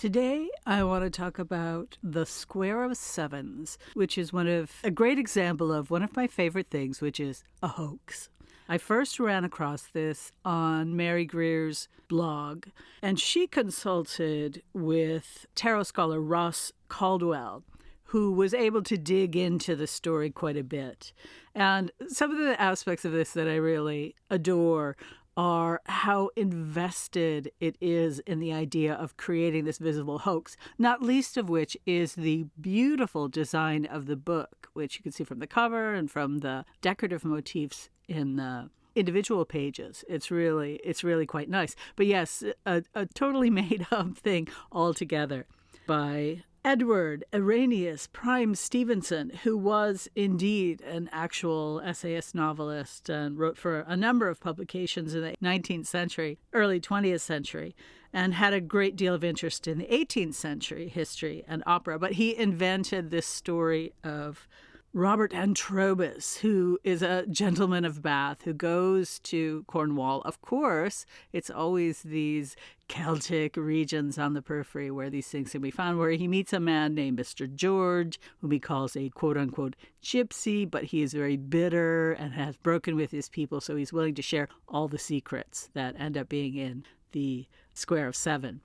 Today, I want to talk about the Square of Sevens, which is a great example of one of my favorite things, which is a hoax. I first ran across this on Mary Greer's blog, and she consulted with tarot scholar Ross Caldwell, who was able to dig into the story quite a bit. And some of the aspects of this that I really adore are how invested it is in the idea of creating this visible hoax, not least of which is the beautiful design of the book, which you can see from the cover and from the decorative motifs in the individual pages. It's really quite nice. But yes, a totally made up thing altogether by Edward Irenaeus Prime-Stevenson, who was indeed an actual essayist novelist and wrote for a number of publications in the 19th century, early 20th century, and had a great deal of interest in the 18th century history and opera. But he invented this story of Robert Antrobus, who is a gentleman of Bath who goes to Cornwall. Of course, it's always these Celtic regions on the periphery where these things can be found, where he meets a man named Mr. George, whom he calls a quote-unquote gypsy, but he is very bitter and has broken with his people, so he's willing to share all the secrets that end up being in the Square of Seven.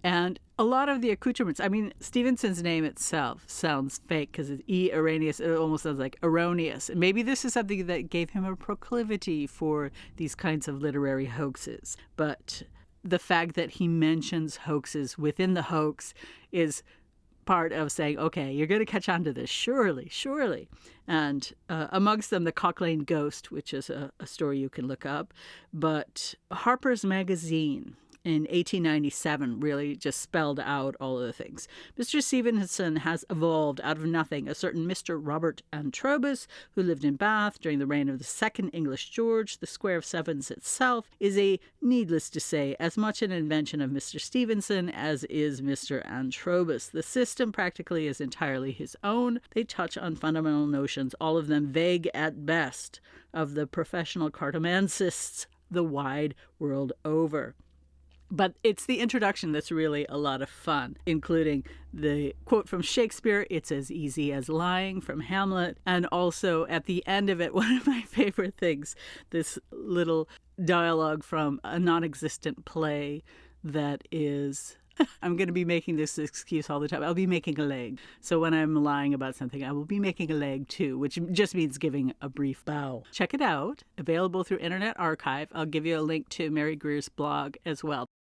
And a lot of the accoutrements, Stevenson's name itself sounds fake because it's E. Irenaeus. It almost sounds like erroneous. And maybe this is something that gave him a proclivity for these kinds of literary hoaxes. But the fact that he mentions hoaxes within the hoax is part of saying, okay, you're going to catch on to this, surely. And amongst them, the Cock Lane Ghost, which is a story you can look up. But Harper's Magazine in 1897 really just spelled out all of the things. Mr. Stevenson has evolved out of nothing a certain Mr. Robert Antrobus, who lived in Bath during the reign of the second English George. The Square of Sevens itself is needless to say, as much an invention of Mr. Stevenson as is Mr. Antrobus. The system practically is entirely his own. They touch on fundamental notions, all of them vague at best, of the professional cartomancists the wide world over. But it's the introduction that's really a lot of fun, including the quote from Shakespeare, "It's as easy as lying," from Hamlet, and also at the end of it, one of my favorite things, this little dialogue from a non-existent play that is, I'm going to be making this excuse all the time, I'll be making a leg. So when I'm lying about something, I will be making a leg too, which just means giving a brief bow. Check it out, available through Internet Archive. I'll give you a link to Mary Greer's blog as well.